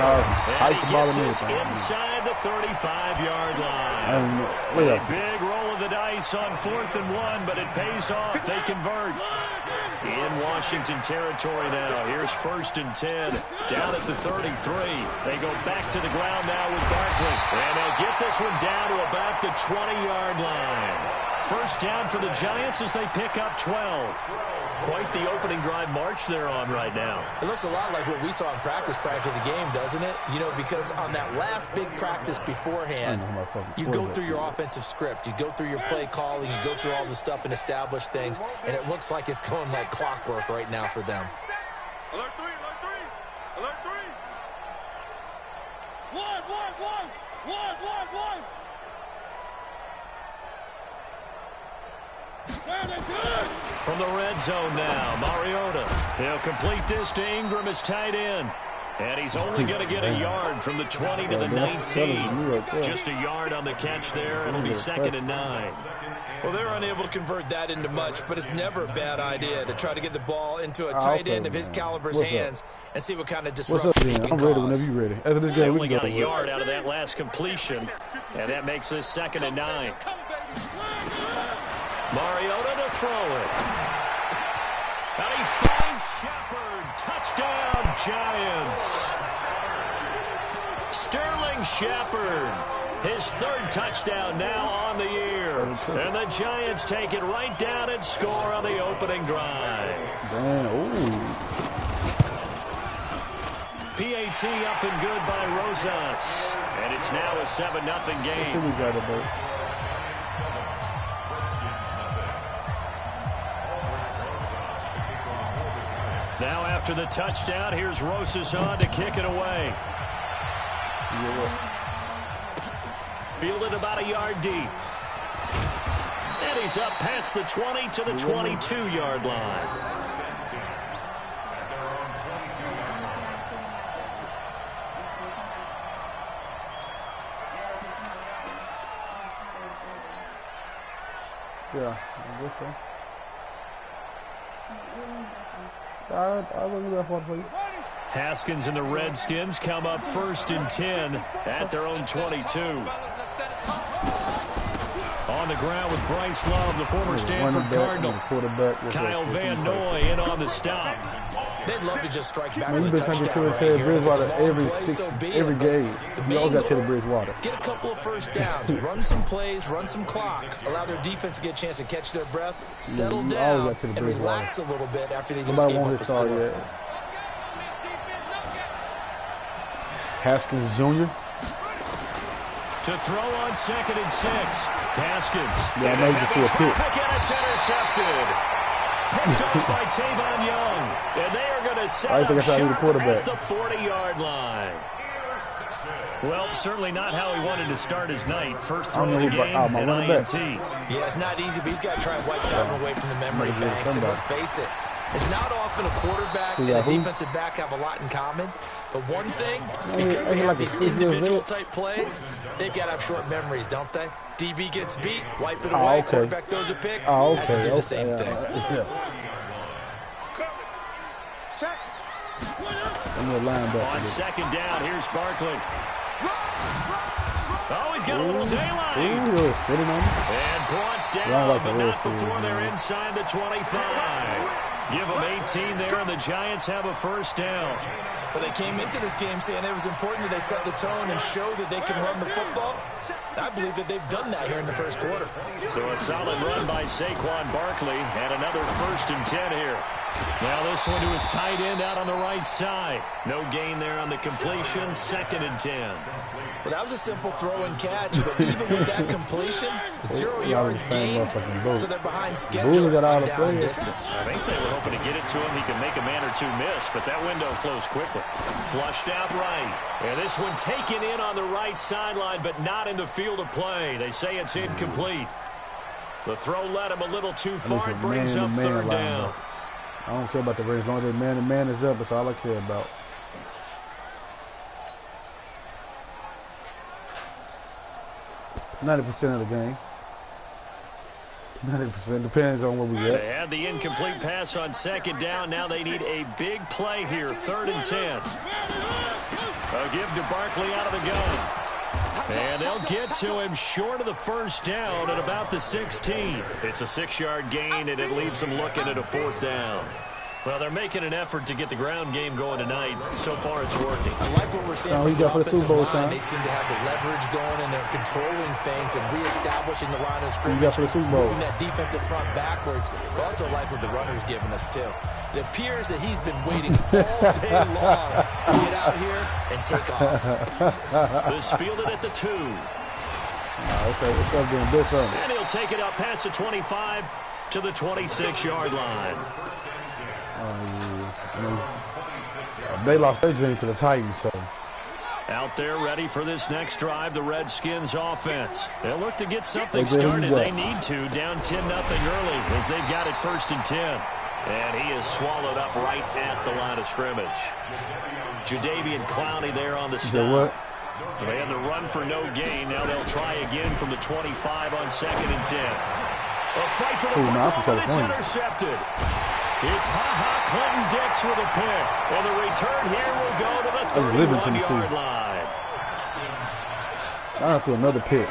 And he gets this inside the 35-yard line. A big roll of the dice on 4th and 1, but it pays off. They convert. In Washington territory now. Here's 1st and 10. Down at the 33. They go back to the ground now with Barkley. And they'll get this one down to about the 20-yard line. First down for the Giants as they pick up 12. Quite the opening drive march they're on right now. It looks a lot like what we saw in practice prior to the game, doesn't it? You know, because on that last big practice beforehand, you go through your offensive script. You go through your play calling. You go through all the stuff and establish things. And it looks like it's going like clockwork right now for them. Alert 3, alert 3, alert 3. One. From the red zone now, Mariota. He'll complete this to Ingram as tight end. And he's only going to get a yard from the 20 to the 19. Just a yard on the catch there. It'll be 2nd and 9. Well, they're unable to convert that into much, but it's never a bad idea to try to get the ball into a tight end of his caliber's hands and see what kind of disruption he can I'm ready whenever you're ready. After this game, they only got a yard out of that last completion, and that makes this 2nd and 9. Mariota to throw it. And he finds Shepard. Touchdown, Giants. Sterling Shepard. His 3rd touchdown now on the year. And the Giants take it right down and score on the opening drive. PAT up and good by Rosas. And it's now a 7-0 game. Now after the touchdown, here's Rosas on to kick it away. Fielded about a yard deep. And he's up past the 20 to the 22-yard line. Yeah, I guess so. I wasn't that far for you. Haskins and the Redskins come up 1st and 10 at their own 22. On the ground with Bryce Love, the former Stanford Cardinal. Kyle Van Noy in on the stop. They'd love to just strike back with a touchdown right here. Bridgewater every game. You always got to the Bridgewater. Get a couple of first downs, run some plays, run some clock, allow their defense to get a chance to catch their breath, settle down, and relax a little bit after they just gave up a score. Haskins Jr. To throw on 2nd and 6. Haskins. Yeah, I know you for a pick. And it's intercepted. Picked up by Tavon Young. And they are going to set up short at the 40-yard line. Well, certainly not how he wanted to start his night. First throw of the game, an INT. Yeah, it's not easy, but he's got to try and wipe that one away from the memory banks. And let's face it, it's not often a quarterback and a defensive back have a lot in common. But one thing, because they have these individual-type plays, they've got to have short memories, don't they? DB gets beat, wipe it away, quarterback throws a pick, has to do the same thing. On 2nd down, here's Barkley. Oh, he's got a little daylight. And brought down, but not before they're inside the 25. Give them 18 there, and the Giants have a first down. Well, they came into this game saying it was important that they set the tone and show that they can run the football. I believe that they've done that here in the first quarter. So a solid run by Saquon Barkley, and another 1st and 10 here. Now this one to his tight end out on the right side. No gain there on the completion, 2nd and 10. Well, that was a simple throw and catch, but even with that completion, 0 yards gained, so they're behind schedule on down distance. I think they were hoping to get it to him. He could make a man or two miss, but that window closed quickly. Flushed out right. And this one taken in on the right sideline, but not in the field of play. They say it's incomplete. The throw led him a little too far. It brings up 3rd down. I don't care about the race. As long as the man is up, that's all I care about. %90 of the game. 90% depends on where we get. They had the incomplete pass on 2nd down. Now they need a big play here. 3rd and 10. A give to Barkley out of the gun. And they'll get to him short of the first down at about the 16. It's a 6-yard gain, and it leaves them looking at a 4th down. Well, they're making an effort to get the ground game going tonight. So far, it's working. I like what we're seeing from the offensive line. They seem to have the leverage going, and they're controlling things and reestablishing the line of scrimmage, moving that defensive front backwards, but also like what the runner's giving us, too. It appears that he's been waiting all day long to get out here and take off. This fielded at the 2. And he'll take it up past the 25 to the 26-yard line. They lost their dream to the Titans, so. Out there ready for this next drive, the Redskins offense. They'll look to get something started. They need to, down 10-0 early as they've got it 1st and 10. And he is swallowed up right at the line of scrimmage. Jadeveon Clowney there on the stop. They had the run for no gain. Now they'll try again from the 25 on 2nd and 10. A fight for the football, and it's intercepted. It's Clinton Dix with a pick. And the return here will go to the 31-yard line. I have to another pick.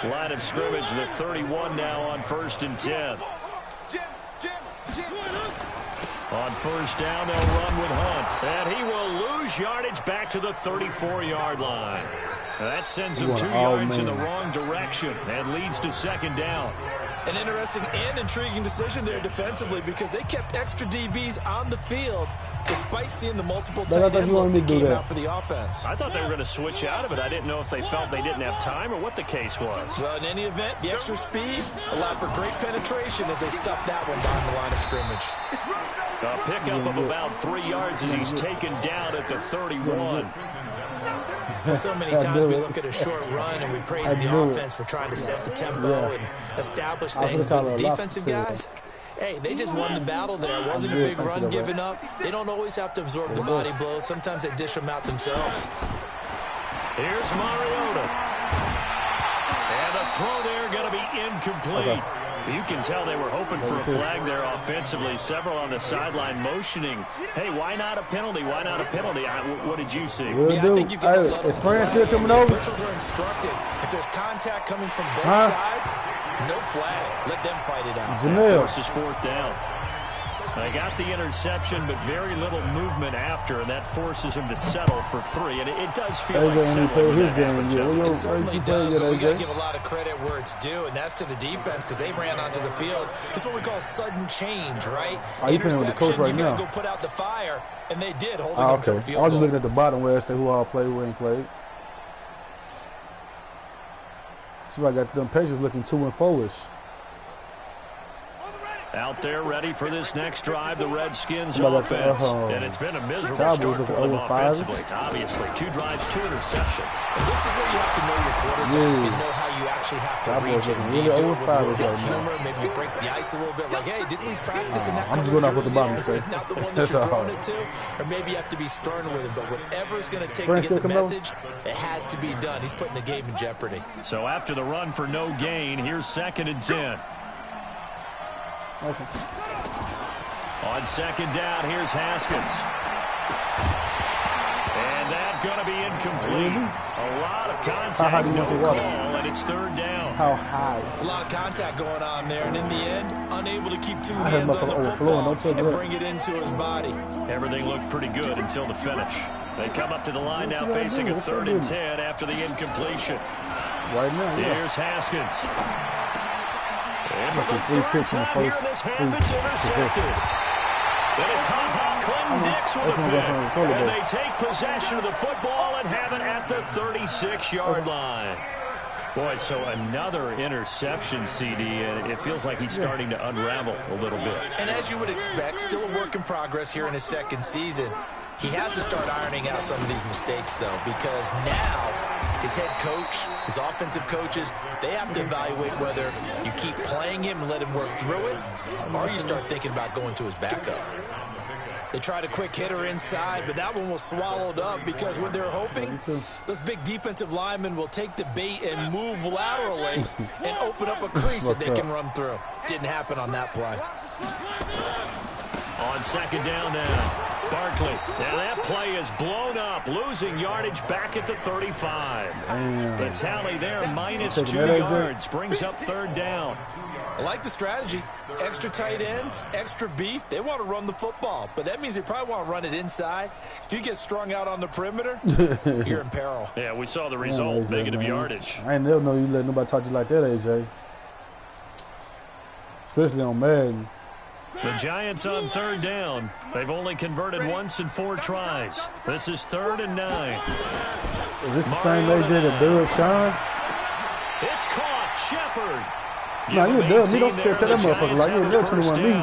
Line of scrimmage, the 31 now on 1st and 10. On 1st down, they'll run with Hunt. And he will lose yardage back to the 34-yard line. That sends him 2 yards in the wrong direction and leads to 2nd down. An interesting and intriguing decision there defensively because they kept extra DBs on the field despite seeing the multiple tight end look that came out for the offense. I thought they were going to switch out of it. I didn't know if they felt they didn't have time or what the case was. Well, in any event, the extra speed allowed for great penetration as they stuffed that one down the line of scrimmage. A pickup of about 3 yards as he's taken down at the 31. Well, so many times we look at a short run and we praise the offense for trying to set the tempo and establish things, but the defensive guys, hey, they just won the battle there. It wasn't a big run given up. They don't always have to absorb the body blows. Sometimes they dish them out themselves. Here's Mariota. And the throw there going to be incomplete. You can tell they were hoping for a flag there offensively. Several on the sideline motioning, hey, why not a penalty? Why not a penalty? What did you see? Yeah, I think you've got to is France still coming over? Officials are instructed. If there's contact coming from both sides, no flag. Let them fight it out. That forces 4th down. They got the interception, but very little movement after, and that forces him to settle for 3. And it does feel like settling when that happens. It certainly does, but we got to give a lot of credit where it's due, and that's to the defense because they ran onto the field. It's what we call sudden change, right? Interception, you got to go put out the fire, and they did, holding them to the field goal. I was just looking at the bottom where it said who all played, who ain't played. See, I got them pages looking 2 and 4-ish. Out there ready for this next drive, the Redskins offense. And it's been a miserable start for them offensively. Obviously, 2 drives, 2 interceptions. And this is where you have to know your quarterback and know how you actually have to reach it. Do you do it with a little bit of humor? Maybe you break the ice a little bit. Like, hey, didn't we practice in that color jersey? Not the one that you're throwing it to. Or maybe you have to be stern with it. But whatever it's going to take to get the message, it has to be done. He's putting the game in jeopardy. So after the run for no gain, here's 2nd and 10. Okay. On 2nd down, here's Haskins. And that's going to be incomplete. A lot of contact, no call, and it's 3rd down. How high? It's a lot of contact going on there, and in the end, unable to keep 2 hands on the football and bring it into his body. Everything looked pretty good until the finish. They come up to the line now facing a 3rd and 10 after the incompletion. Right now, here's Haskins. And for the 3rd time here in this half, it's intercepted. And it's Clinton Dix with a pick. And they take possession of the football and have it at the 36-yard line. Boy, so another interception, CD, and it feels like he's starting to unravel a little bit. And as you would expect, still a work in progress here in his 2nd season. He has to start ironing out some of these mistakes, though, because now his head coach, his offensive coaches, they have to evaluate whether you keep playing him and let him work through it, or you start thinking about going to his backup. They tried a quick hitter inside, but that one was swallowed up because what they're hoping, those big defensive linemen will take the bait and move laterally and open up a crease that they can run through. Didn't happen on that play. On 2nd down now, is blown up, losing yardage back at the 35. Damn. The tally there, -2 yards, brings up 3rd down. I like the strategy. Extra tight ends, extra beef. They want to run the football, but that means they probably want to run it inside. If you get strung out on the perimeter, you're in peril. Yeah, we saw the result, AJ, negative man. yardage. I ain't never know you let nobody talk to you like that, AJ. Especially on Madden. The Giants on 3rd down. They've only converted once in 4 tries. This is 3rd and 9. Is this the same AJ that does Sean? It's caught. Shepard. Nah, you dub me. Don't scare that motherfucker like you ain't never 21 me.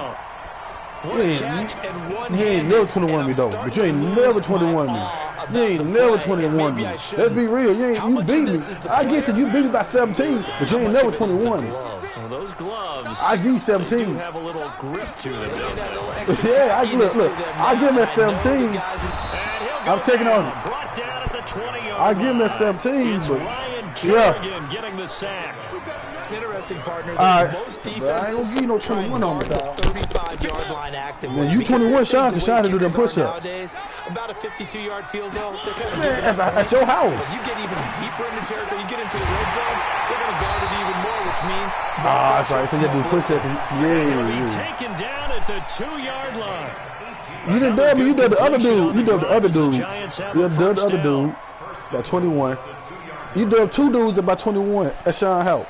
He ain't never 21 me though. But you ain't never 21 me. You ain't never 21 me. Let's be real. You beat me. I get that you beat me by 17, but you ain't never 21. Well, those gloves. I give you 17. Do have a little grip to them, don't they? Yeah, look. I give him that 17. I'm taking on. Brought down at the 20-yard I give him that line. 17, It's but Ryan Kerrigan getting the sack. It's interesting, partner. Alright, Most but I ain't defenses gonna give you no try and 21 on guard me, dog. the 35-yard line actively. Man, you 21 shots, the shot to do them push-ups. Nowadays, about a 52-yard field goal. They're kind of Man, at your house. But you get even deeper into territory, you get into the red zone, they're going to guard it even more, which means That's right. So you have to do push-ups. Yeah. Taken down at the 2-yard line. You didn't dub me. You did the other dude. You did the other dude. Giants have You a did the first other down. dude by 21. You did 2 dudes at by 21 at Sean House.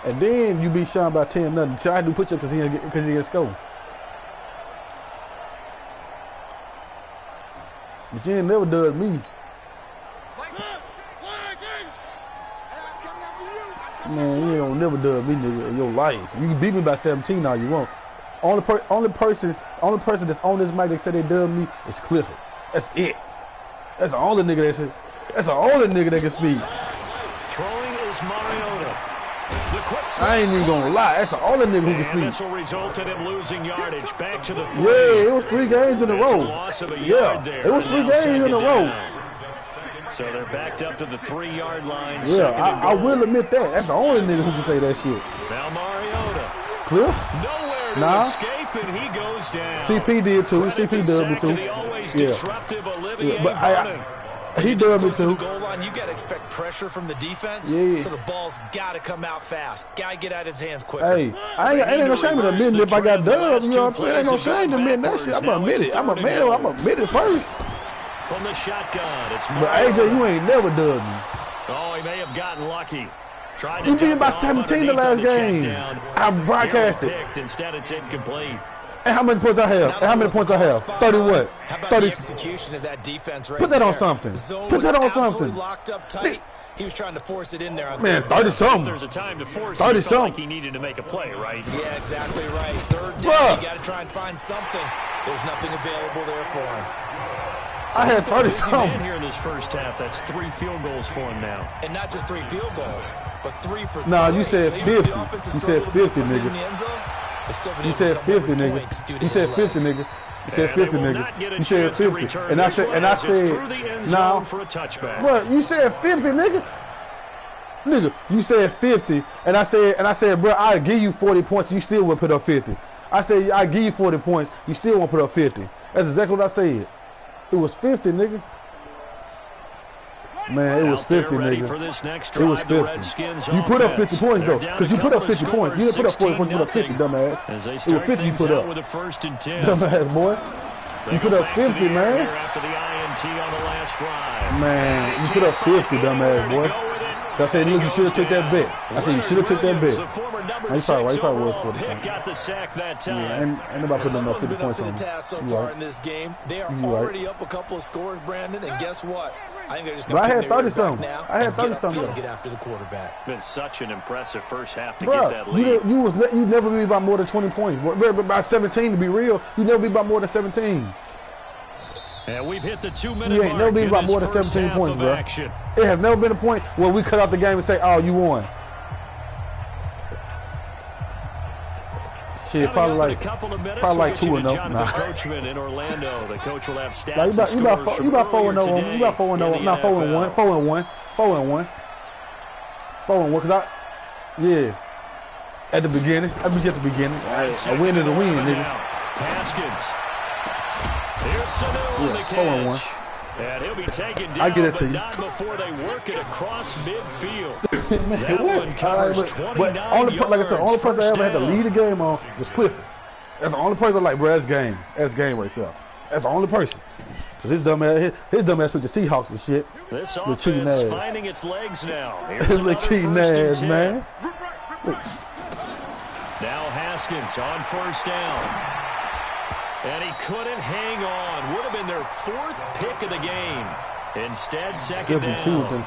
And then you beat Sean by 10-0. Sean do push-up because he didn't score. But you ain't never done me. Man, you don't never done me, nigga, in your life. You can beat me by 17 all you want. Only person that's on this mic that said they done me is Clifford. That's it. That's the only nigga that can speak. Throwing is Mariota. The quick I ain't even gonna lie. That's the only nigga who and can this speak. will result in him losing yardage back to the 3. Yeah, it was 3 games in a It's a row. loss of a Yeah, yard there, it was and 3 now games in a second row. down. So they're backed up to the 3-yard line. Yeah, I will admit that. That's the only nigga who can say that shit. Now Mariota. Cliff? Nowhere to Nah. escape, and he goes down. CP did too. Credit CP to did me sack to too. the always Yeah. disruptive Olivier Yeah, but Vernon. he You did just me go to the too. goal line, you got to expect pressure from the defense. Yeah. So the ball's got to come out fast. Got to get out of his hands quicker. Hey, I ain't no shame in admitting if I got dubbed. You know what I'm saying? Ain't no shame in admitting that shit. I'm gonna admit it. I'm gonna admit it first. From the shotgun, it's But AJ, you ain't never dubbed me. Oh, he may have gotten lucky. Tried to You beat me dump by it off 17 the underneath last on the game. check-down. I broadcasted. Nearly picked. Instead, it's incomplete. And how many points I have? Not And how many only points was I the have? call 30 spot on, what? How about 30. the execution of that defense right Put that on there? something. The zone Put that was on absolutely something. locked up tight. He was trying to force it in there. On Man, third 30 down. If something. there's a time to force 30 it, he felt like something. he needed to make a play, right? Yeah, exactly right. Third down, Bruh. you got to try and find something. There's nothing available there for him. I had 30 Busy man something. here in this first half. That's 3 field goals for him now. And not just 3 field goals, but 3 for Nah, 3. you said So even though 50. the offense has You struggled said a bit 50, putting it nigga. in the end zone, they've still been You able to said come up 50, with nigga. points due to You his said 50, legs. nigga. You said And they 50, will nigga. not get a You said chance to 50. return And I this said, one and I as it's said, through the end nah. zone for a touchback. Bro, you said 50, nigga. Nigga, you said 50, and I said, bro, I'll give you 40 points, you still would put up 50. I said, I give you 40 points, you still won't put up 50. That's exactly what I said. It was 50, nigga. Man, it was Out there 50, ready for nigga. this next It was drive, the 50. Redskins You put up 50 offense. points, though, They're down because you a put up couple of 50 points. You didn't put up 40 points, you put up 50, 16-0 dumbass. As they It was start 50 you things put out up. with a 1st and 10. Dumbass, boy. They You put go up back to 50, the air man. here after the INT on the last drive. Man, you put up 50, dumbass, boy. I said, look, you should have took that bet. I said, you should have took that bet. He probably was for the pick got the sack that time. Yeah, ain't nobody putting enough Someone's 50 been up points to the on me. task so You far right. in this game. They are You right. already up a couple of scores, Brandon, and guess what? I think they're just But going I to had pick their ears 30 back something. now I had and 30 get something. upfield and get after the quarterback. Been such an impressive first half to get Bro, that lead. you never be by more than 20 points. But by 17, to be real, you never be by more than 17. And we've hit the 2-minute You ain't mark never been in by this more than first 17 half points, of bro. action. It has never been a point where we cut out the game and say, oh, you won. Shit, probably like 2-0. Jonathan Nah. Coachman in Orlando. The coach will have stats Like, and you scores about from 4-0 on earlier me. You about 4-0 today on in me. the Not 4-1. NFL. 4-1. 4-1. Because yeah. At the beginning. I mean, at the beginning. A win is a win, nigga. Haskins. Here's Sanu on the Yeah, 4-1. catch. And he'll be taken down, but not before they work it across midfield. That one covers 29 yards. Like I said, the only person I ever had to lead the game on was Clifford. That's the only person like, bro, that's game. That's game right there. That's the only person. Cause his dumb ass with the Seahawks and shit. This offense finding its legs now. Here's another cheating ass, man. Now Haskins on first down. And he couldn't hang on. Would have been their 4th pick of the game. Instead, second down.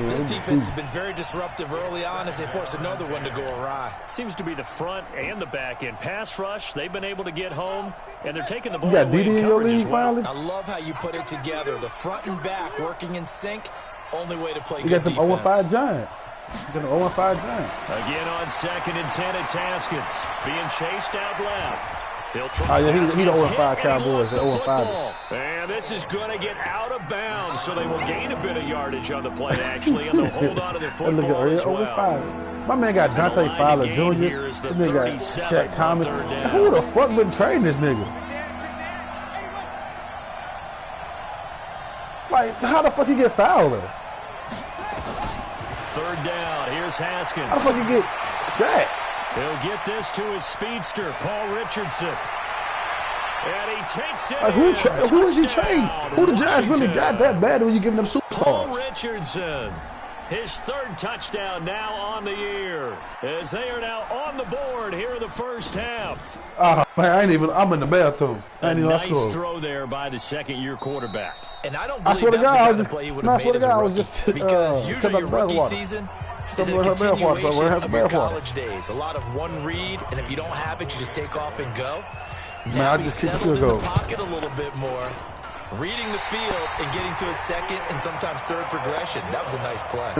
This defense has been very disruptive early on as they force another one to go awry. Seems to be the front and the back end. Pass rush, they've been able to get home, and they're taking the ball away in coverage as well. I love how you put it together. The front and back working in sync. Only way to play good defense. You got them 0-5 Giants. You got them 0-5 Giants. Again on 2nd and 10, it's Haskins being chased out left. He'll try he the 0-5 Cowboys. The 0-5. And this is going to get out of bounds, so they will gain a bit of yardage on the play, actually, and they'll hold on to their football as well. My man got Dante Fowler Jr. This nigga got Shaq Thomas. Who the fuck been trading this nigga? Like, how the fuck you get Fowler? 3rd down. Here's Haskins. How the fuck you get Shaq? He'll get this to his speedster, Paul Richardson. And he takes it. Who is he trading? Who the Giants really got that bad when you give them superstars? Paul Richardson. His 3rd touchdown now on the year. As they are now on the board here in the first half. Man, I'm in the bathroom. A nice throw there by the 2nd-year quarterback. And I don't believe that's the kind of play he would have made as a rookie. Because usually your rookie season is a continuation of your college days. A lot of one read, and if you don't have it, you just take off and go. Now he's settled in the pocket a little bit more, reading the field and getting to his 2nd and sometimes 3rd progression. That was a nice play.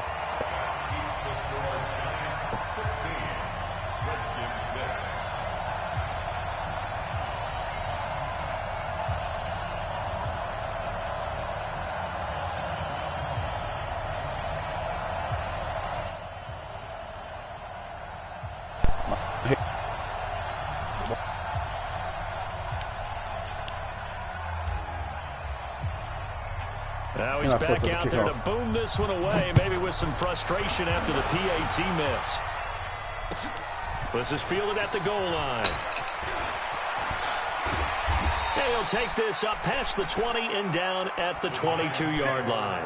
Now he's back out there to boom this one away, maybe with some frustration after the PAT miss. This is fielded at the goal line. And he'll take this up past the 20 and down at the 22-yard line.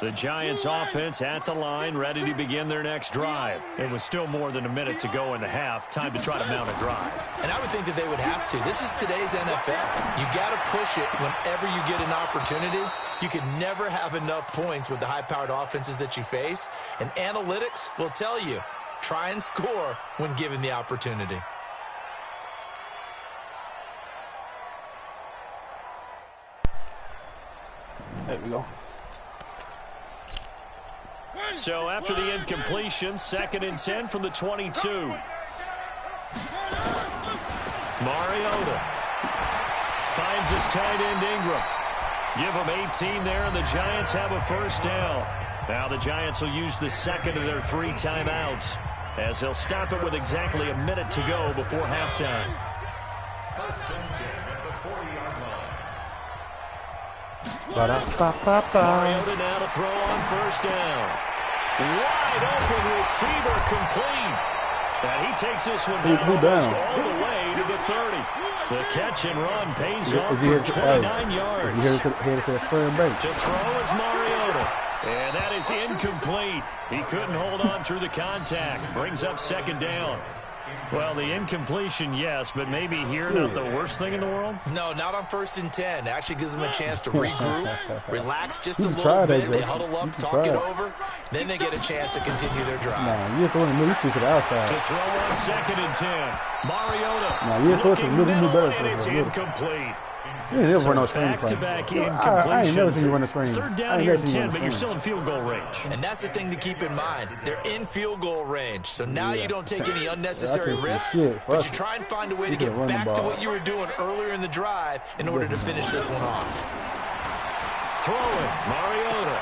The Giants offense at the line, ready to begin their next drive. It was still more than a minute to go in the half. Time to try to mount a drive. And I would think that they would have to. This is today's NFL. You got to push it whenever you get an opportunity. You can never have enough points with the high-powered offenses that you face. And analytics will tell you, try and score when given the opportunity. There we go. So after the incompletion, 2nd and 10 from the 22. Mariota finds his tight end Ingram. Give him 18 there, and the Giants have a first down. Now the Giants will use the 2nd of their 3 timeouts as they'll stop it with exactly a minute to go before halftime. Mariota now to throw on first down. Wide open receiver complete. And he takes this one down all the way to the 30. The catch and run pays off for 29 yards. To throw is Mariota. And that is incomplete. He couldn't hold on through the contact. Brings up 2nd down. Well, the incompletion, yes, but maybe here not the worst thing in the world? No, not on 1st and 10. It actually gives them a chance to regroup, relax just a little bit. They huddle up, talk it over. Then they get a chance to continue their drive. You're throwing the to the outside. To throw on 2nd and 10. Mariota. You're throwing the and it's incomplete. never run no screen. Back-to-back I ain't never seen you run a screen. Third down here and 10, but you're still in field goal range. And that's the thing to keep in mind. They're in field goal range. So now you don't take any unnecessary risks, but you try and find a way to get back to what you were doing earlier in the drive in order to finish this one off. Throwing, Mariota.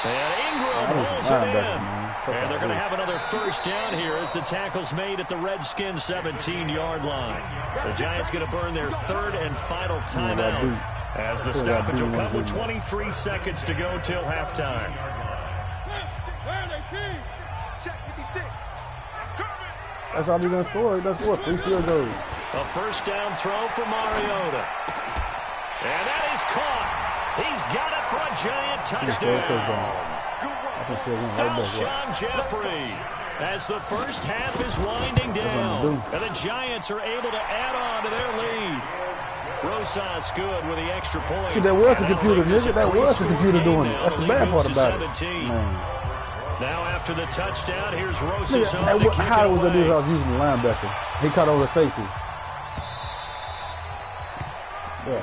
And Ingram holds it in. And they're going to have another first down here as the tackle's made at the Redskins' 17-yard line. The Giants going to burn their third and final timeout as the stoppage will come with 23 seconds to go till halftime. That's all we're going to score. That's what, 3 field goals. A first down throw for Mariota. And that is caught. He's got it for a giant touchdown. Alshon Jeffrey as the first half is winding down. And the Giants are able to add on to their lead. Rosas good with the extra point. See, that was the computer, nigga. That was the computer doing it. That's the bad part about it. Now after the touchdown, here's Rosas on to kick it how was away. I was using the linebacker? He caught over safety. Yeah.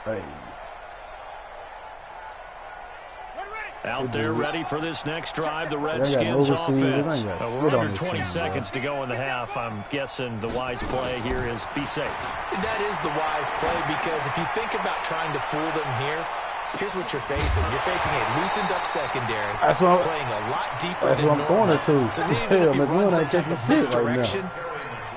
Hey. Out there ready for this next drive, the Redskins offense. We're under 20 seconds to go in the half. I'm guessing the wise play here is be safe. That is the wise play because if you think about trying to fool them here, here's what you're facing. You're facing a loosened up secondary, playing a lot deeper than normal. So even if you run some type of misdirection,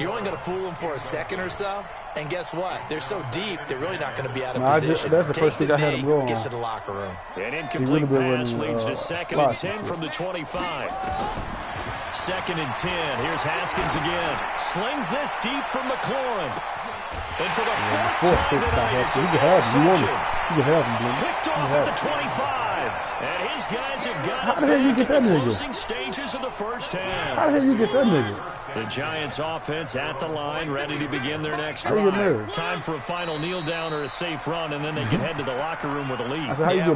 you're only going to fool them for a second or so. And guess what? They're so deep, they're really not going to be out of position. That's the first thing I had to go on. Get to the locker room. An incomplete pass leads to 2nd and 10 from the 25. 2nd and 10. Here's Haskins again. Slings this deep from McLaurin. And for the fourth time tonight, it's an interception. Picked off at the 25. And his guys have got it in the closing stages of the first half. How the hell you get that nigga? The Giants offense at the line, ready to begin their next drive. Time for a final kneel down or a safe run, and then they can head to the locker room with a lead.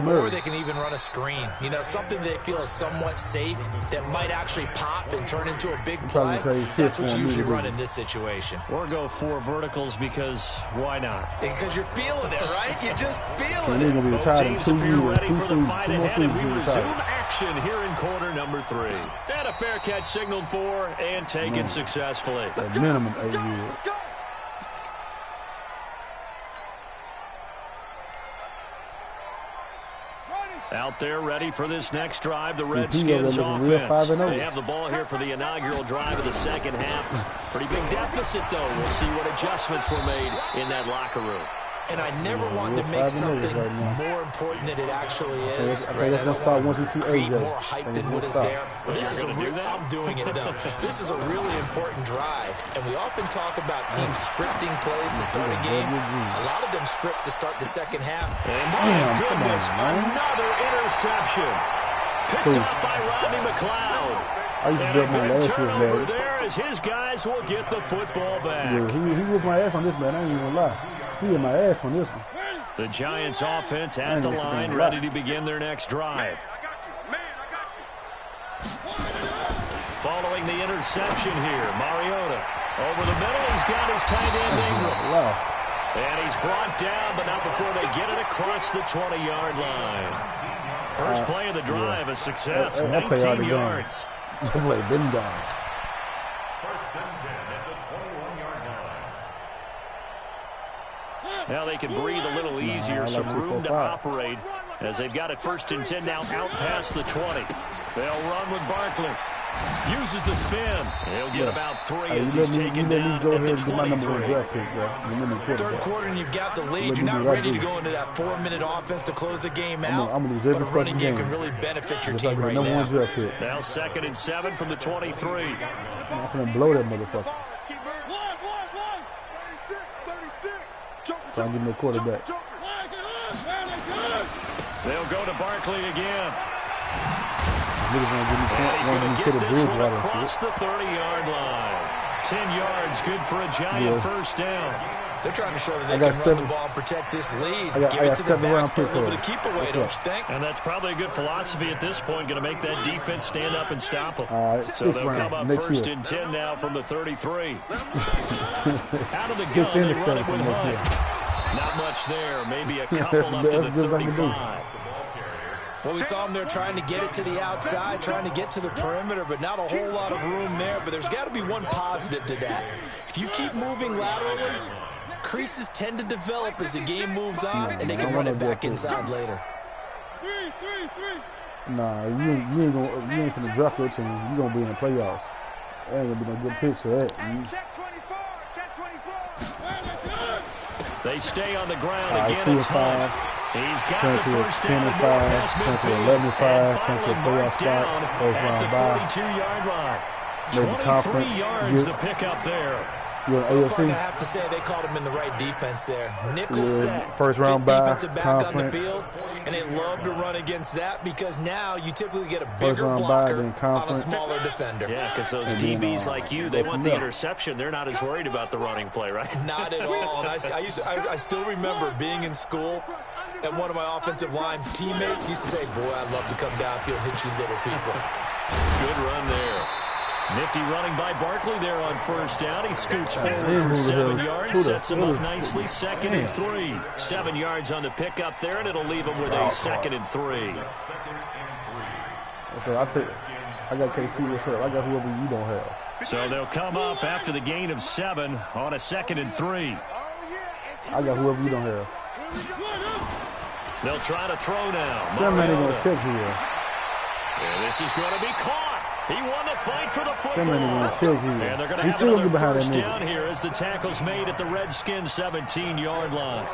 Or they can even run a screen. You know, something they feel is somewhat safe that might actually pop and turn into a big play. That's what you usually run in this situation. Or go 4 verticals because why not? Because you're feeling it, right? You're just feeling it. Both teams appear ready for the fight ahead, and we resume action here in quarter number 3. And a fair catch signaled for and taken successfully. At minimum 8 years. Out there ready for this next drive, the Redskins offense. They have the ball here for the inaugural drive of the second half. Pretty big deficit, though. We'll see what adjustments were made in that locker room. And I never wanted to make something more important than it actually is. Right? I don't want to create more hype than what is there. But this is I'm doing it, though. This is a really important drive. And we often talk about teams scripting plays to start a game. A lot of them script to start the second half. And my goodness, another interception. Picked up by Rodney McLeod. And a good turnover there as his guys will get the football back. Yeah, he whipped my ass on this, man. I ain't even gonna lie. He hit my ass on this one. The Giants offense at the line, ready to begin their next drive. Following the interception here, Mariota over the middle. He's got his tight end Ingram. And he's brought down, but not before they get it across the 20-yard line. First play of the drive, a success, 19 yards. That play been down. Now they can breathe a little easier, some room to operate as they've got it 1st and 10 now out past the 20. They'll run with Barkley. Uses the spin. He'll get about 3 as he's taken down at the 23. Third quarter and you've got the lead. You're not ready to go into that 4-minute offense to close the game out. But a running game can really benefit your team right now. Now 2nd and 7 from the 23. I'm going to blow that motherfucker. Trying to give me a quarterback. They'll go to Barkley again. And he's going to get this one across the 30-yard line. 10 yards, good for a Giant first down. They're trying to show that they can run the ball and protect this lead. Give it to the backs, but a little bit of keep away, don't you think? And that's probably a good philosophy at this point, going to make that defense stand up and stop them. So they'll come up first and 10 now from the 33. Out of the gun, they run it with Hunt. Not much there, maybe a couple up to the 35. Well, we saw them there trying to get it to the outside, trying to get to the perimeter, but not a whole lot of room there. But there's got to be one positive to that. If you keep moving laterally, creases tend to develop as the game moves on, and they can run it back inside later. Nah, you ain't gonna drop your team. You gonna be in the playoffs. There ain't gonna be no good pitch for that. Check 24. Check 24. They stay on the ground again. It's Hunt. He's got the first down and 11-5, turn to a playoff spot, first round bye. 23 yards the pickup there. You're I'm going to have to say they called him in the right defense there. Nickel set. First round bye, defensive back on the field, and they love to run against that because now you typically get a bigger blocker on a smaller defender. Yeah, because those DBs like you, they want the interception. They're not as worried about the running play, right? Not at all. And I still remember being in school, and one of my offensive line teammates used to say, boy, I'd love to come downfield and hit you little people. Good run there. Nifty running by Barkley there on first down. He scoots forward for 7 yards, sets him up nicely, 2nd and 3. 7 yards on the pickup there, and it'll leave him with a 2nd and 3. Okay, I got KC this up. I got whoever you don't have. So they'll come up after the gain of 7 on a 2nd and 3. I got whoever you don't have. They'll try to throw now. That man ain't gonna check here. And this is going to be caught. He won the fight for the football. And they're going to have another first down here as the tackle's made at the Redskins' 17-yard line.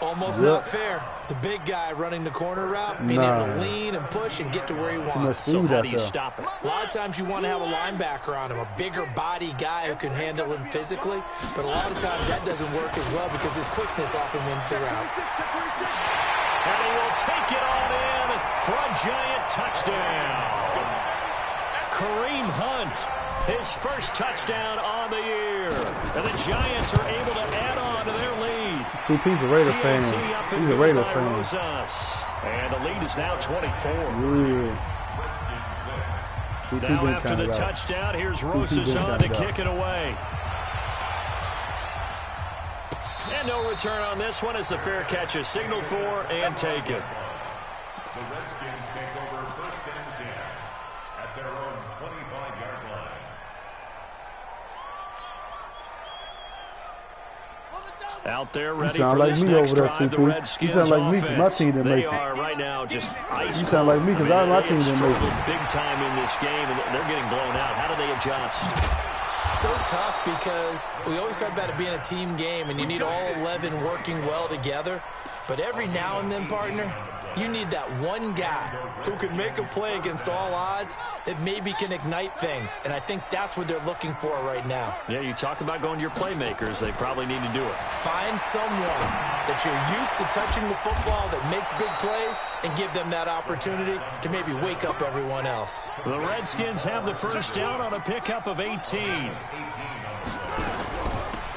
Almost not fair. The big guy running the corner route, being able to lean and push and get to where he wants. So how do you stop it? A lot of times you want to have a linebacker on him, a bigger body guy who can handle him physically, but a lot of times that doesn't work as well because his quickness often wins the route. And he will take it on in for a giant touchdown. Kareem Hunt, his first touchdown on the year. And the Giants are able to add on to their lead. CP's a Raiders fan. He's a Raiders fan. And the lead is now 24. Yeah. Now after the touchdown, here's Rosas on to kick it away. And no return on this one as the fair catch is signaled for and taken. The Redskins take over first and 10 at their own 25-yard line. Out there ready for this next drive, the Redskins offense. They are right now just ice. You sound like me because my team didn't make it. Big time in this game, and they're getting blown out. How do they adjust? So tough because we always talk about it being a team game, and you need all 11 working well together. But every now and then, partner, you need that one guy who can make a play against all odds that maybe can ignite things. And I think that's what they're looking for right now. Yeah, you talk about going to your playmakers. They probably need to do it. Find someone that you're used to touching the football that makes big plays and give them that opportunity to maybe wake up everyone else. The Redskins have the first down on a pickup of 18.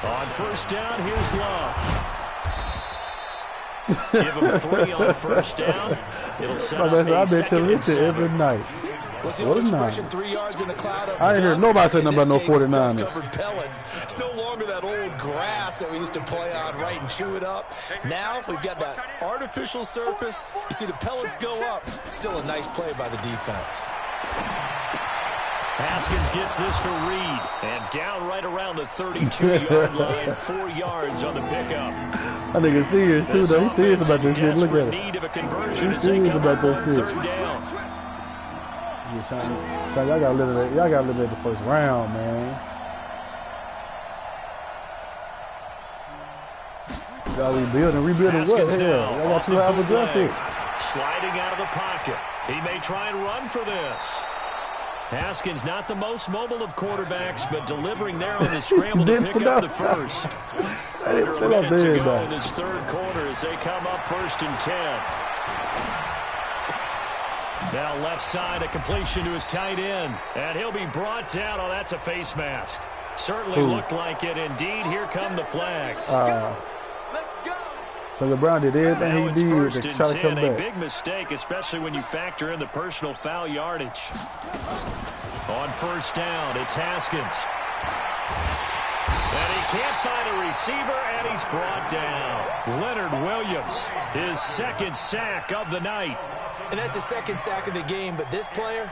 On first down, here's Love. Give him 3 on first down. It'll set up a 2nd and 7. Every night. What's the old expression, 3 yards in a cloud of I ain't heard nobody say nothing about no 49ers. Covered pellets. It's no longer that old grass that we used to play on, right, and chew it up. Now we've got that artificial surface. You see the pellets go up. Still a nice play by the defense. Haskins gets this to Reed, and down right around the 32-yard line, 4 yards on the pickup. I think it's serious, too, though. He's serious about this shit. Look at it. Need of a conversion He's serious about this shit. Third down. So y'all got to eliminate the first round, man. Y'all rebuilding what? Hell, y'all got 2 half a draft pick. Sliding out of the pocket. He may try and run for this. Haskins not the most mobile of quarterbacks, but delivering there on the scramble to pick up the first. Under a minute to go in this third quarter as they come up 1st and 10. Now left side, a completion to his tight end. And he'll be brought down. Oh, that's a face mask. Certainly looked like it. Indeed, here come the flags. So LeBron did everything he did to try to come back. A big mistake, especially when you factor in the personal foul yardage. On first down, it's Haskins. And he can't find a receiver, and he's brought down. Leonard Williams, his second sack of the night. And that's his second sack of the game, but this player,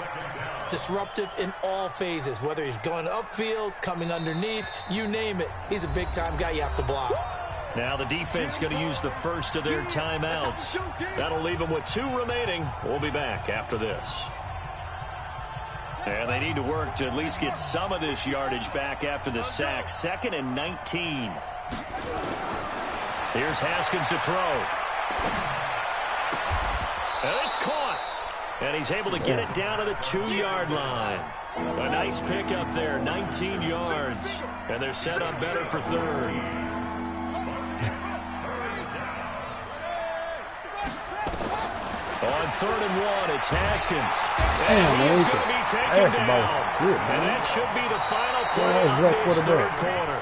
disruptive in all phases, whether he's going upfield, coming underneath, you name it. He's a big-time guy you have to block. Now the defense going to use the first of their timeouts. That'll leave them with 2 remaining. We'll be back after this. And they need to work to at least get some of this yardage back after the sack. 2nd and 19. Here's Haskins to throw. And it's caught. And he's able to get it down to the 2-yard line. A nice pickup there, 19 yards. And they're set up better for 3rd. On 3rd and 1, it's Haskins. And he's going to be taken down. And that should be the final play of this 3rd quarter.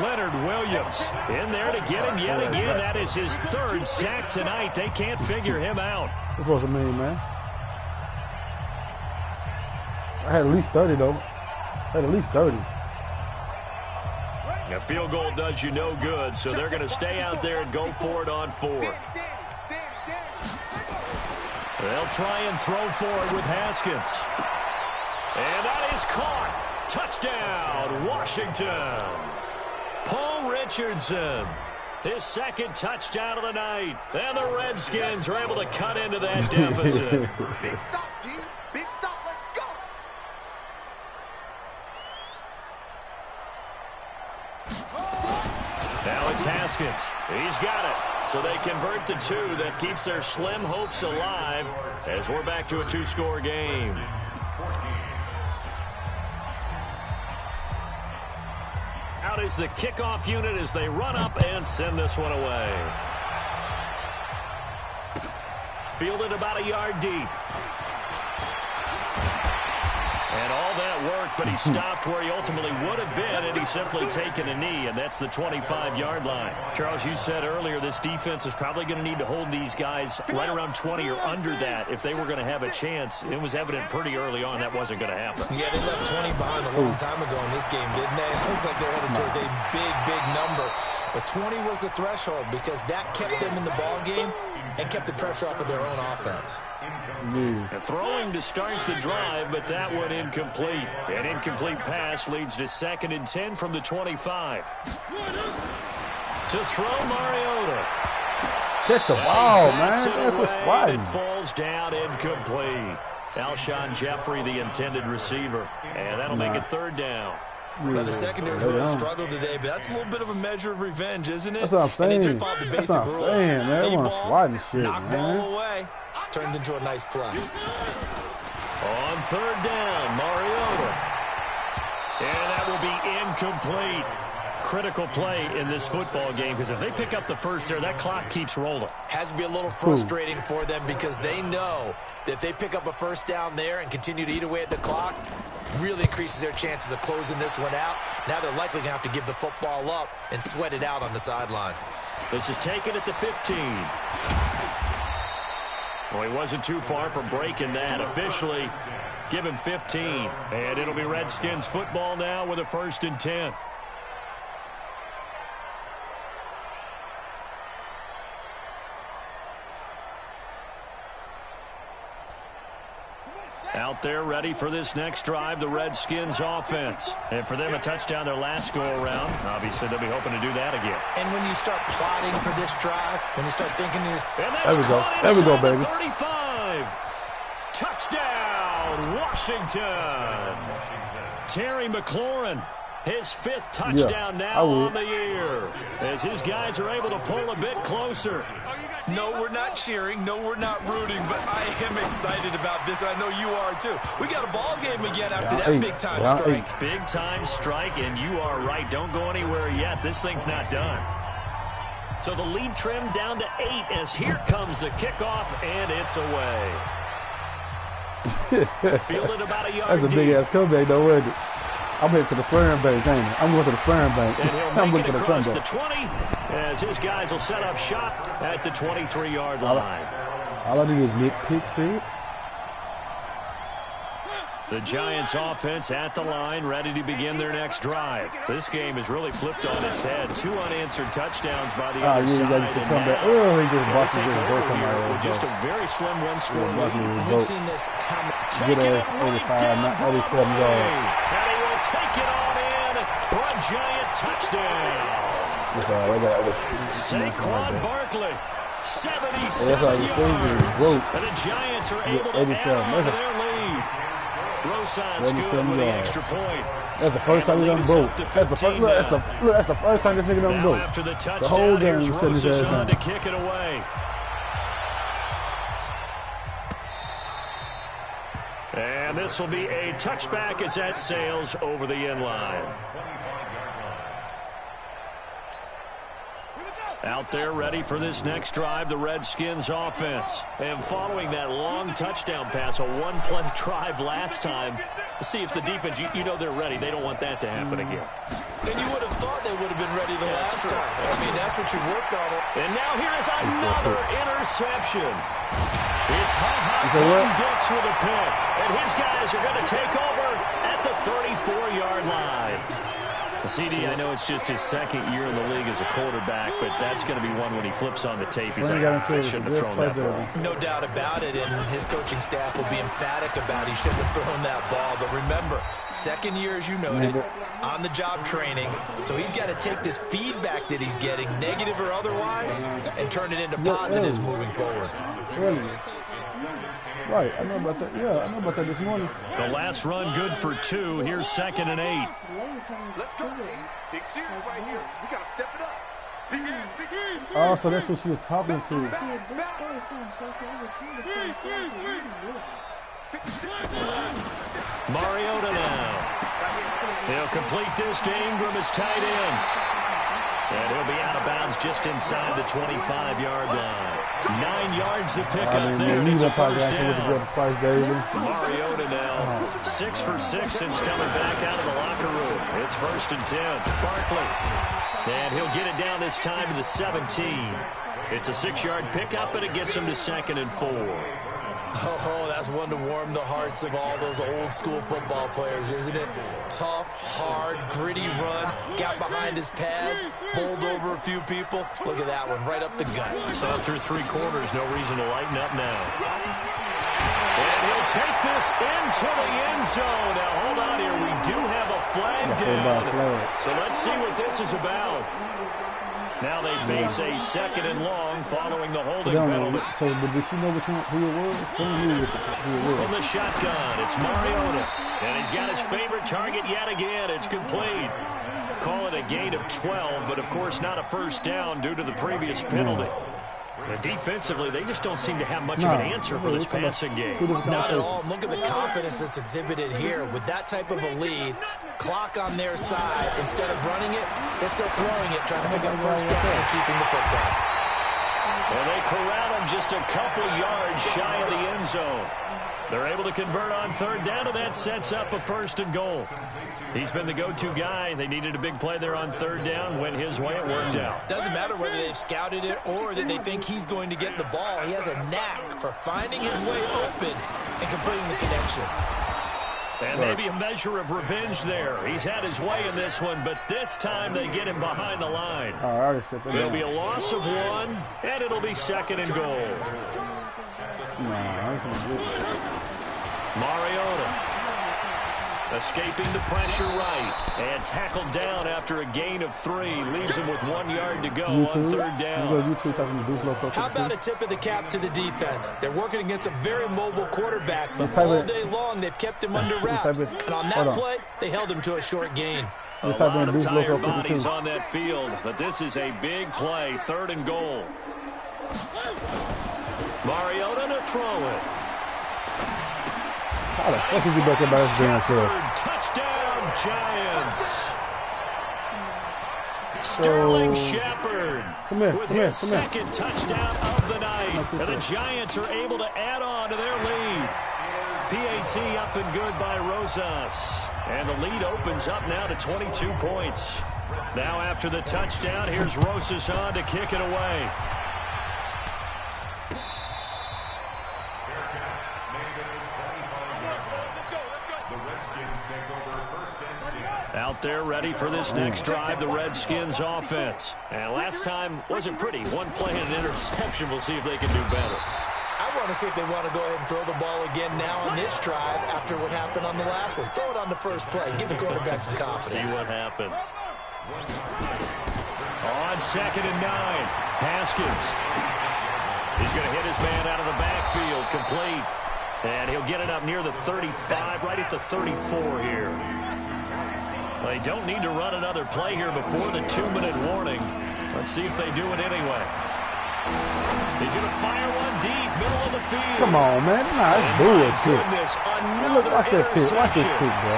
Leonard Williams in there to get him yet again. That is his 3rd sack tonight. They can't figure him out. This wasn't me, man. I had at least 30, though. I had at least 30. A field goal does you no good, so they're going to stay out there and go for it on 4th. They'll try and throw forward with Haskins. And that is caught. Touchdown, Washington. Paul Richardson, his 2nd touchdown of the night. And the Redskins are able to cut into that deficit. Big stop, G. Big stop. Let's go. Now it's Haskins. He's got it. So they convert the 2. That keeps their slim hopes alive as we're back to a 2-score game. Out is the kickoff unit as they run up and send this one away. Fielded about a yard deep. And all that worked, but he stopped where he ultimately would have been, and he's simply taken a knee, and that's the 25-yard line. Charles, you said earlier this defense is probably going to need to hold these guys right around 20 or under that if they were going to have a chance. It was evident pretty early on that wasn't going to happen. Yeah, they left 20 behind a long time ago in this game, didn't they? It looks like they're headed towards a big, big number. But 20 was the threshold because that kept them in the ball game and kept the pressure off of their own offense. Throwing to start the drive, but that one incomplete. An incomplete pass leads to 2nd and 10 from the 25. To throw Mariota. Catch the ball, man. It falls down incomplete. Alshon Jeffrey, the intended receiver. And that'll make it 3rd down. Now, the secondary's really struggled today, but that's a little bit of a measure of revenge, isn't it? That's what I'm saying. And they just followed the basic rules. See ball, knock ball away. Turned into a nice play. On 3rd down, Mariota. And that will be incomplete. Critical play in this football game because if they pick up the first there, that clock keeps rolling. Has to be a little frustrating for them because they know that if they pick up a first down there and continue to eat away at the clock, really increases their chances of closing this one out. Now they're likely going to have to give the football up and sweat it out on the sideline. This is taken at the 15. Well, he wasn't too far from breaking that. Officially, give him 15. And it'll be Redskins football now with a 1st and 10. Out there ready for this next drive, the Redskins offense. And for them, a touchdown their last go-around. Obviously, they'll be hoping to do that again. And when you start plotting for this drive, when you start thinking there's... There we go. There we go, baby. 35. Touchdown, Washington. Terry McLaurin, his 5th touchdown now on the year. As his guys are able to pull a bit closer. No, we're not cheering. No, we're not rooting. But I am excited about this. I know you are, too. We got a ball game again after that big-time strike. Big-time strike, and you are right. Don't go anywhere yet. This thing's not done. So the lead trimmed down to 8 as here comes the kickoff, and it's away. Fielded about a yard That's a big-ass comeback, though, wasn't it? I'm headed to the swearing bank, ain't I? I'm going to the swearing bank. And he'll I'm make looking it for the across comeback. the 20 as his guys will set up shop at the 23-yard line. All I need is pick six. The Giants offense at the line, ready to begin their next drive. This game has really flipped on its head. 2 unanswered touchdowns by the other side. Yeah, to come back. Oh, he just blocked take it. over here with just a very slim one-score lead. We've seen this how much. Get a 85, not 87 yards. And he will take it on in for a Giant touchdown. Saquon Barkley, 77 yards. And the Giants are able to add on to their lead. Rosas good with the extra point. That's the first time he done broke. That's the first time this nigga done broke. After the touchdown, the whole game here's was sitting his Rosas ass on down. to kick it away. And this will be a touchback as that sails over the end line. Out there ready for this next drive, the Redskins offense. And following that long touchdown pass, a one-play drive last time, see if the defense, you know they're ready. They don't want that to happen again. And you would have thought they would have been ready the last time. I mean, that's what you worked on. And now here is another interception. It's Ha-Ha Dix with a pick. And his guys are going to take over at the 34-yard line. CD, I know it's just his second year in the league as a quarterback, but that's going to be one when he flips on the tape. He's like, I shouldn't have thrown that ball. No doubt about it, and his coaching staff will be emphatic about he shouldn't have thrown that ball. But remember, second year, as you noted, on-the-job training, so he's got to take this feedback that he's getting, negative or otherwise, and turn it into positives moving forward. Really? Right, I know about that. Yeah, I know about that this morning. The last run good for 2. Here's 2nd and 8. Let's go, team. Big series right here. We got to step it up. Begin. Oh, so that's what she was hopping to. Mariota now. He'll complete this to Ingram as tight end. And he'll be out of bounds just inside the 25-yard line. 9 yards to pick up there, and it's a first down. Mariota now 6 for 6 since coming back out of the locker room. It's 1st and 10. Barkley. And he'll get it down this time to the 17. It's a 6-yard pickup, and it gets him to 2nd and 4. Oh, that's one to warm the hearts of all those old-school football players, isn't it? Tough, hard, gritty run, got behind his pads, bowled over a few people. Look at that one, right up the gut. So through 3 quarters, no reason to lighten up now. And he'll take this into the end zone. Now, hold on here. We do have a flag down. So let's see what this is about. Now they face a 2nd and long following the holding penalty. So did she know who it was? From the shotgun, it's Mariota. And he's got his favorite target yet again. It's complete. Call it a gain of 12, but of course not a first down due to the previous penalty. But defensively, they just don't seem to have much of an answer for this passing game. Not at all. Look at the confidence that's exhibited here. With that type of a lead, clock on their side, instead of running it, they're still throwing it, trying to pick up first downs and keeping the football. Well, they corral him just a couple yards shy of the end zone. They're able to convert on 3rd down, and that sets up a 1st and goal. He's been the go-to guy. They needed a big play there on 3rd down. Went his way. It worked out. Doesn't matter whether they've scouted it or that they think he's going to get the ball. He has a knack for finding his way open and completing the connection. And maybe a measure of revenge there. He's had his way in this one, but this time they get him behind the line. There'll be a loss of 1, and it'll be 2nd and goal. Mariota escaping the pressure right and tackled down after a gain of 3. Leaves him with 1 yard to go on 3rd down. How about a tip of the cap to the defense? They're working against a very mobile quarterback, but all day long they've kept him under wraps. And on that play, they held him to a short gain. A lot of tired bodies on that field, but this is a big play. 3rd and goal. Mariota to throw it. How the fuck is he back by his damn self? Touchdown, Giants. Sterling Shepard with his 2nd touchdown of the night. And the Giants are able to add on to their lead. PAT up and good by Rosas. And the lead opens up now to 22 points. Now after the touchdown, here's Rosas on to kick it away. Out there ready for this next drive, the Redskins offense. And last time wasn't pretty. One play and an interception. We'll see if they can do better. I want to see if they want to go ahead and throw the ball again now on this drive after what happened on the last one. Throw it on the first play. Give the quarterback some confidence. See what happens. On 2nd and 9, Haskins. He's going to hit his man out of the backfield, complete. And he'll get it up near the 35, right at the 34 here. They don't need to run another play here before the 2-minute warning. Let's see if they do it anyway. He's going to fire one deep, middle of the field. Come on, man. Nah, that's bullshit. Look, watch that pick. Watch this pick, bro.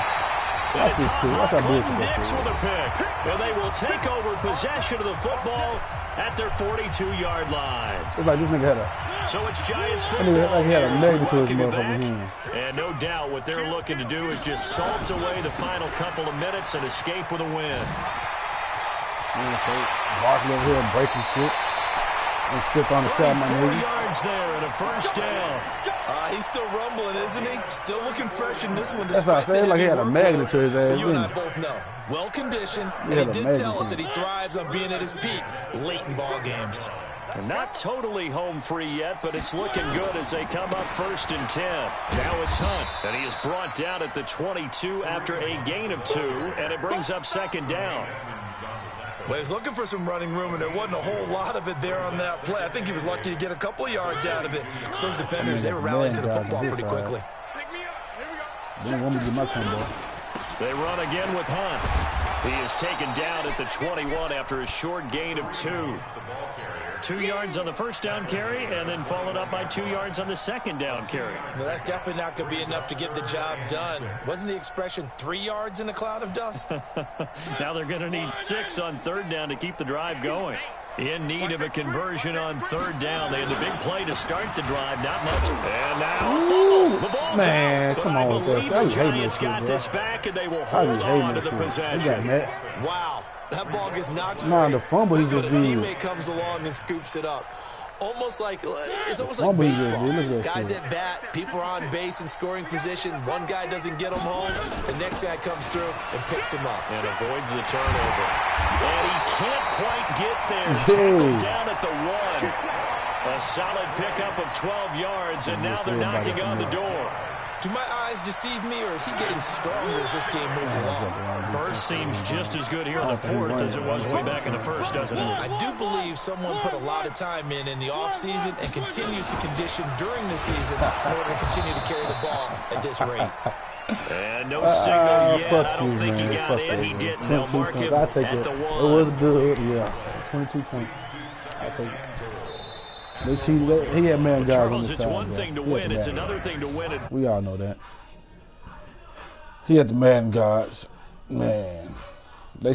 Watch this pick. Watch how bullshit that Dix with a pick. And they will take over possession of the football at their 42-yard line. It's like this nigga had a... So it's Giants I football. nigga like he had a magnet to his Welcome you back. motherfucking hand. And no doubt what they're looking to do is just salt away the final couple of minutes and escape with a win. Man, so Barkley over here breaking shit. And stiff on the shot, my 34 nigga. yards there and a first down. He's still rumbling, isn't he? Still looking fresh in this one. That's what I said. Like he had a magnet to his ass. You and I both know. Well-conditioned, and he did tell us that he thrives on being at his peak late in ball games. And not totally home free yet, but it's looking good as they come up 1st and 10. Now it's Hunt, and he is brought down at the 22 after a gain of 2, and it brings up 2nd down. Well, he's looking for some running room, and there wasn't a whole lot of it there on that play. I think he was lucky to get a couple of yards out of it. Because those defenders, they were rallying to the football pretty quickly. They don't want me to get my combo. They run again with Hunt. He is taken down at the 21 after a short gain of 2. 2 yards on the first down carry, and then followed up by 2 yards on the second down carry. No, that's definitely not going to be enough to get the job done. Wasn't the expression 3 yards in a cloud of dust? Now they're going to need 6 on 3rd down to keep the drive going. In need of a conversion on 3rd down. They had the big play to start the drive, not much. And now the ball's man, out. come I on, believe bro. the Giants got this back, and they will hold on to the possession. Wow. That ball gets knocked free. Nah, the fumble he But just a did. teammate comes along and scoops it up. It's almost like baseball. Guys at bat, people are on base in scoring position. One guy doesn't get him home. The next guy comes through and picks him up. And avoids the turnover. And he can't quite get there. Tackled down at the 1. A solid pickup of 12 yards, and now they're knocking on the door. Do my eyes deceive me, or is he getting stronger as this game moves along? First seems just as good here in the 4th as it was way back in the 1st, doesn't it? I do believe someone put a lot of time in the offseason and continues to condition during the season in order to continue to carry the ball at this rate. And no signal yet. I don't think man. he got in. He didn't. They'll mark him I take at it. the 1. It was good, yeah. 22 points. I take it. He had man guys Charles, on the it's side, one thing to win. It's another thing to win it. We all know that. He had the man guards. Man.